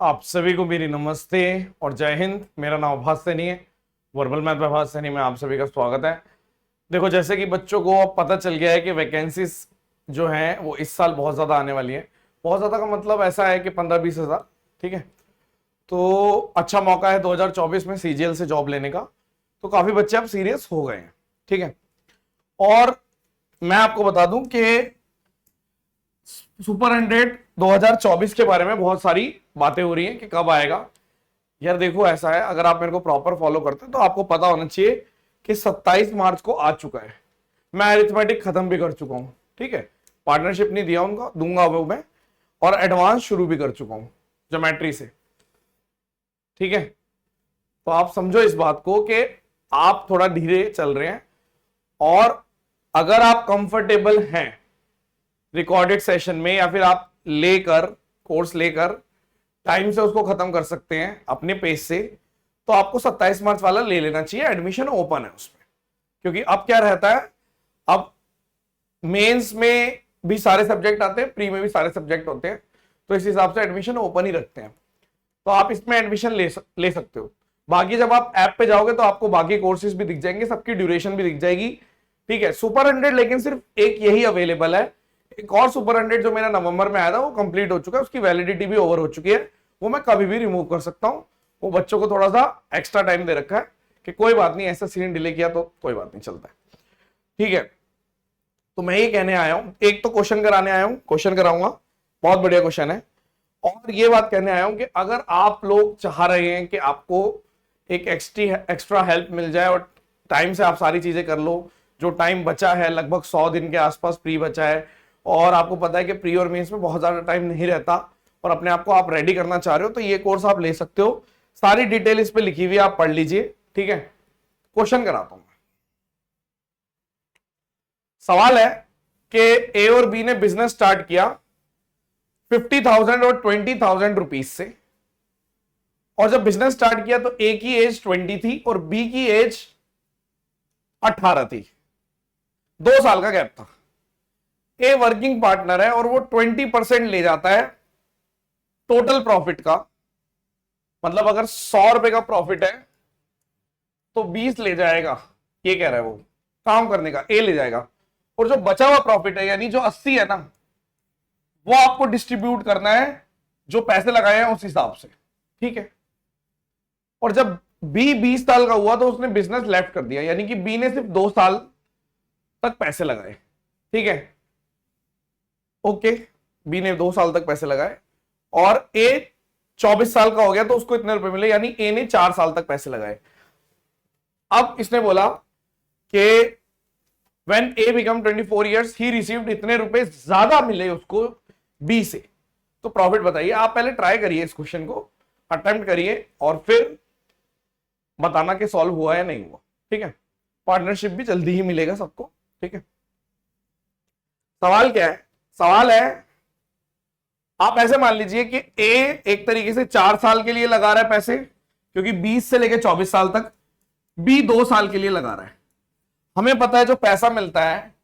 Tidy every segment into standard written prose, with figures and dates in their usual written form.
आप सभी को मेरी नमस्ते और जय हिंद। मेरा नाम आभास सैनी है, वर्बल मैथ में आभास सैनी में आप सभी का स्वागत है। देखो, जैसे कि बच्चों को अब पता चल गया है कि वैकेंसीज जो हैं वो इस साल बहुत ज़्यादा आने वाली है। बहुत ज़्यादा का मतलब ऐसा है कि 15-20 हज़ार, ठीक है। तो अच्छा मौका है 2024 में सीजीएल से जॉब लेने का। तो काफ़ी बच्चे अब सीरियस हो गए हैं, ठीक है। और मैं आपको बता दूं कि सुपर 100 2024 के बारे में बहुत सारी बातें हो रही हैं कि कब आएगा। यार देखो, ऐसा है, अगर आप मेरे को प्रॉपर फॉलो करते हैं तो आपको पता होना चाहिए कि 27 मार्च को आ चुका है। मैं अरिथमेटिक खत्म भी कर चुका हूं, ठीक है। पार्टनरशिप नहीं दिया उनका, दूंगा वो मैं। और एडवांस शुरू भी कर चुका हूं ज्योमेट्री से, ठीक है। तो आप समझो इस बात को कि आप थोड़ा धीरे चल रहे हैं। और अगर आप कंफर्टेबल हैं रिकॉर्डेड सेशन में, या फिर आप लेकर कोर्स लेकर टाइम से उसको खत्म कर सकते हैं अपने पेज से, तो आपको 27 मार्च वाला ले लेना चाहिए। एडमिशन ओपन है उसमें, क्योंकि अब क्या रहता है, अब मेंस में भी सारे सब्जेक्ट आते हैं, प्री में भी सारे सब्जेक्ट होते हैं, तो इस हिसाब से एडमिशन ओपन ही रखते हैं। तो आप इसमें एडमिशन ले सकते हो। बाकी जब आप ऐप पे जाओगे तो आपको बाकी कोर्सेज भी दिख जाएंगे, सबकी ड्यूरेशन भी दिख जाएगी, ठीक है। सुपर 100 लेकिन सिर्फ एक यही अवेलेबल है। एक और सुपर 100 जो मेरा नवंबर में आया था वो कंप्लीट हो चुका है, उसकी वैलिडिटी भी ओवर हो चुकी है। वो मैं कभी भी रिमूव कर सकता हूं। वो बच्चों को थोड़ा सा एक्स्ट्रा टाइम दे रखा है कि कोई बात नहीं, ऐसा सीन डिले किया तो कोई बात नहीं, चलता है, ठीक है। तो मैं ये कहने आया हूं, एक तो क्वेश्चन कराने आया हूं, क्वेश्चन कराऊंगा, बहुत बढ़िया क्वेश्चन है। और ये बात कहने आया हूं कि अगर आप लोग चाह रहे हैं कि आपको एक एक्स्ट्रा हेल्प मिल जाए और टाइम से आप सारी चीजें कर लो, जो टाइम बचा है लगभग 100 दिन के आसपास प्री बचा है, और आपको पता है कि प्री और मेंस में बहुत ज्यादा टाइम नहीं रहता, और अपने आप को आप रेडी करना चाह रहे हो, तो ये कोर्स आप ले सकते हो। सारी डिटेल इस पे लिखी हुई है, आप पढ़ लीजिए, ठीक है। क्वेश्चन कराता हूं मैं। सवाल है कि ए और बी ने बिजनेस स्टार्ट किया 50,000 और 20,000 रुपीज से, और जब बिजनेस स्टार्ट किया तो ए की एज 20 थी और बी की एज 18 थी। 2 साल का गैप था। ए वर्किंग पार्टनर है और वो 20% ले जाता है टोटल प्रॉफिट का। मतलब अगर 100 रुपए का प्रॉफिट है तो 20 ले जाएगा, ये कह रहा है वो, काम करने का ए ले जाएगा। और जो बचा हुआ प्रॉफिट है, यानी जो 80 है ना, वो आपको डिस्ट्रीब्यूट करना है जो पैसे लगाए हैं उस हिसाब से, ठीक है। और जब बी 20 साल का हुआ तो उसने बिजनेस लेफ्ट कर दिया, यानी कि बी ने सिर्फ 2 साल तक पैसे लगाए, ठीक है। ओके, बी ने 2 साल तक पैसे लगाए, और ए 24 साल का हो गया तो उसको इतने रुपए मिले, यानी ए ने 4 साल तक पैसे लगाए। अब इसने बोला कि when A become 24 years he received इतने रुपए ज्यादा मिले उसको B से। तो प्रॉफिट बताइए। आप पहले ट्राई करिए, इस क्वेश्चन को अटेम्प्ट करिए और फिर बताना कि सॉल्व हुआ या नहीं हुआ, ठीक है। पार्टनरशिप भी जल्दी ही मिलेगा सबको, ठीक है। सवाल क्या है? सवाल है, आप ऐसे मान लीजिए कि A एक तरीके से 4 साल के लिए लगा रहा है पैसे, क्योंकि 20 से लेकर 24 साल तक, B 2 साल के लिए लगा रहा है। हमें पता है जो पैसा मिलता है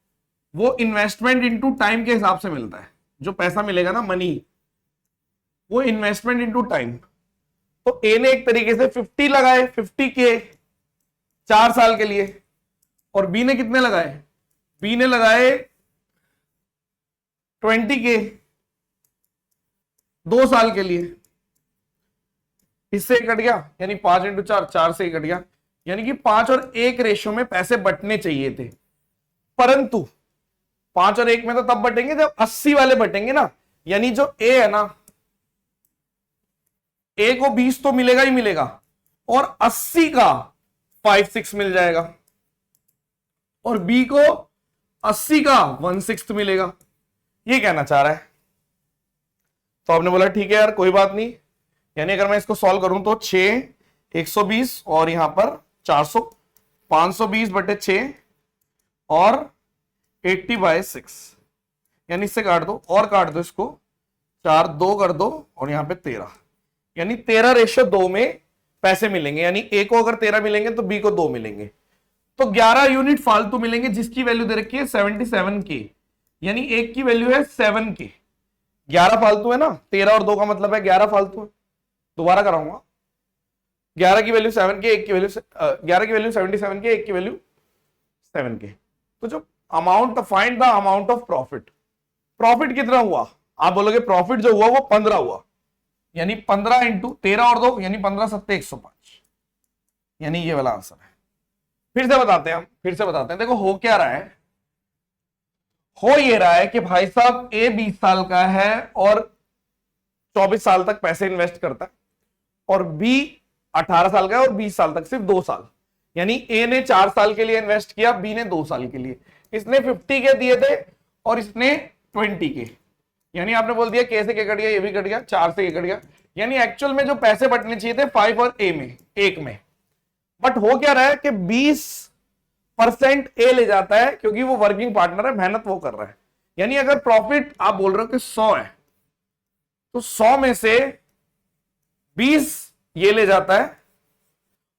वो इन्वेस्टमेंट इनटू टाइम के हिसाब से मिलता है। जो पैसा मिलेगा ना, मनी, वो इन्वेस्टमेंट इनटू टाइम। तो ए ने एक तरीके से 50 लगाए, 50 के 4 साल के लिए, और बी ने कितने लगाए? बी ने लगाए 20 के 2 साल के लिए। इससे कट गया, यानी 5 इंटू 4, 4 से कट गया, यानी कि 5 और 1 रेशियो में पैसे बंटने चाहिए थे। परंतु 5 और 1 में तो तब बटेंगे जब 80 वाले बटेंगे ना, यानी जो ए है ना, ए को 20 तो मिलेगा ही मिलेगा, और 80 का 5/6 मिल जाएगा, और बी को 80 का 1/6 मिलेगा। ये कहना चाह रहा है। तो आपने बोला ठीक है यार, कोई बात नहीं। यानी अगर मैं इसको सॉल्व करूं तो 6, 120 और यहां पर 400, 520 बटे 6 और 80/6, यानी इससे काट दो और काट दो इसको, 4 2 कर दो और यहां पे 13, यानी 13:2 में पैसे मिलेंगे। यानी ए को अगर 13 मिलेंगे तो बी को 2 मिलेंगे। तो 11 यूनिट फालतू मिलेंगे, जिसकी वैल्यू दे रखी है 77 के, यानी एक की वैल्यू है 7 के। 11 फालतू है ना, 13 और 2 का मतलब है 11 फालतू है। दोबारा कराऊंगा। 11 की वैल्यू 7 के, 1 की वैल्यू 11 की वैल्यू 77 के, 1 की वैल्यू 7 के। तो जो amount, find the amount of profit, profit कितना हुआ? आप बोलोगे प्रॉफिट जो हुआ वो 15 हुआ, यानी 15 इंटू 13 और 2 यानी 15 सत्ते 105, यानी ये वाला आंसर है। फिर से बताते हैं हम, फिर से बताते हैं। देखो हो क्या रहा है, हो ये रहा है कि भाई साहब ए 20 साल का है और 24 साल तक पैसे इन्वेस्ट करता है, और बी 18 साल का है और 20 साल तक सिर्फ 2 साल, यानी ए ने 4 साल के लिए इन्वेस्ट किया, बी ने 2 साल के लिए। इसने 50 के दिए थे और इसने 20 के, यानी आपने बोल दिया के से के कट गया, ये भी कट गया, 4 से के कट गया, यानी एक्चुअल में जो पैसे बटने चाहिए थे 5 और ए में, 1 में। बट हो क्या रहा है कि 20% ए ले जाता है, क्योंकि वो वर्किंग पार्टनर है, मेहनत वो कर रहा है। यानी अगर प्रॉफिट आप बोल रहे हो कि 100 है, तो 100 में से 20 ये ले जाता है,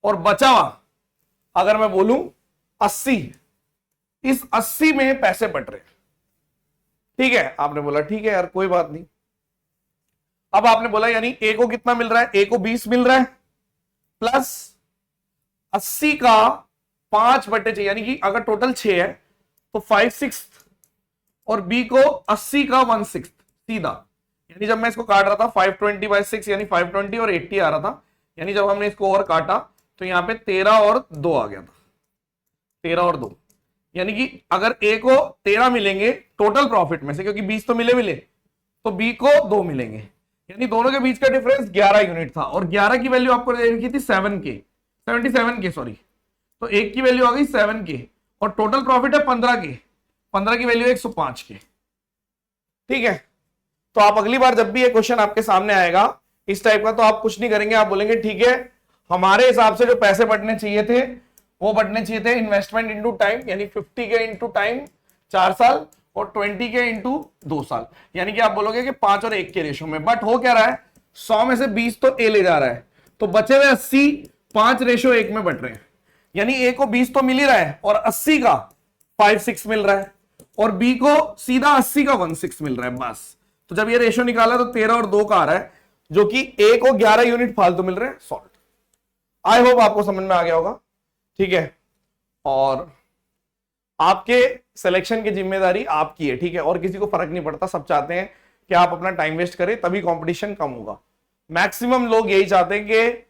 और बचा हुआ अगर मैं बोलूं 80, इस 80 में पैसे बट रहे हैं। ठीक है, आपने बोला ठीक है यार कोई बात नहीं। अब आपने बोला यानी ए को कितना मिल रहा है? ए को 20 मिल रहा है, प्लस 80 का 5/6, यानी कि अगर टोटल 6 है तो 5/6, और बी को 80 का 1/6 सीधा, यानी जब मैं इसको काट रहा था 520/6 यानी 520 और 80 आ रहा था, यानी जब हमने इसको और काटा तो यहां पे 13 और 2 आ गया था, 13 और 2, यानी कि अगर ए को 13 मिलेंगे टोटल प्रॉफिट में से, क्योंकि 20 तो मिले, तो बी को 2 मिलेंगे, यानी दोनों के बीच का डिफरेंस 11 यूनिट था, और 11 की वैल्यू आपको दे रखी थी 77 के, सॉरी, तो एक की वैल्यू आ गई 7 के, और टोटल प्रॉफिट है 15 के, 15 की वैल्यू 105 के। ठीक है, तो आप अगली बार जब भी ये क्वेश्चन आपके सामने आएगा इस टाइप का, तो आप कुछ नहीं करेंगे, आप बोलेंगे ठीक है हमारे हिसाब से जो पैसे बढ़ने चाहिए थे वो बढ़ने चाहिए थे इन्वेस्टमेंट इनटू टाइम, यानी 50 के इनटू टाइम 4 साल, और 20 के इनटू 2 साल, यानी कि आप बोलोगे कि 5 और 1 के रेशो में। बट हो क्या रहा है, 100 में से 20 तो ए ले जा रहा है, तो बचे हुए 80 5:1 में बट रहे हैं, यानी ए को 20 तो मिल ही रहा है, और 80 का 5/6 मिल रहा है, और बी को सीधा 80 का 1/6 मिल रहा है बस। तो जब ये रेशो निकाला तो 13 और 2 का आ रहा है, जो कि ए को 11 यूनिट फालतू मिल रहे हैं, सॉल्ट। आई होप आपको समझ में आ गया होगा। ठीक है, और आपके सिलेक्शन की जिम्मेदारी आपकी है, ठीक है, और किसी को फर्क नहीं पड़ता, सब चाहते हैं कि आप अपना टाइम वेस्ट करें, तभी कंपटीशन कम होगा। मैक्सिमम लोग यही चाहते हैं कि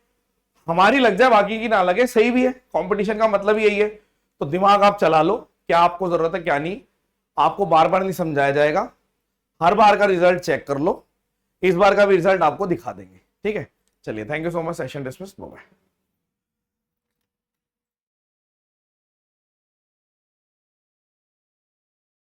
हमारी लग जाए बाकी की ना लगे, सही भी है, कंपटीशन का मतलब यही है। तो दिमाग आप चला लो, क्या आपको जरूरत है क्या नहीं, आपको बार बार नहीं समझाया जाएगा, हर बार का रिजल्ट चेक कर लो, इस बार का भी रिजल्ट आपको दिखा देंगे। ठीक है, चलिए, thank you so much, session dismiss, bye bye.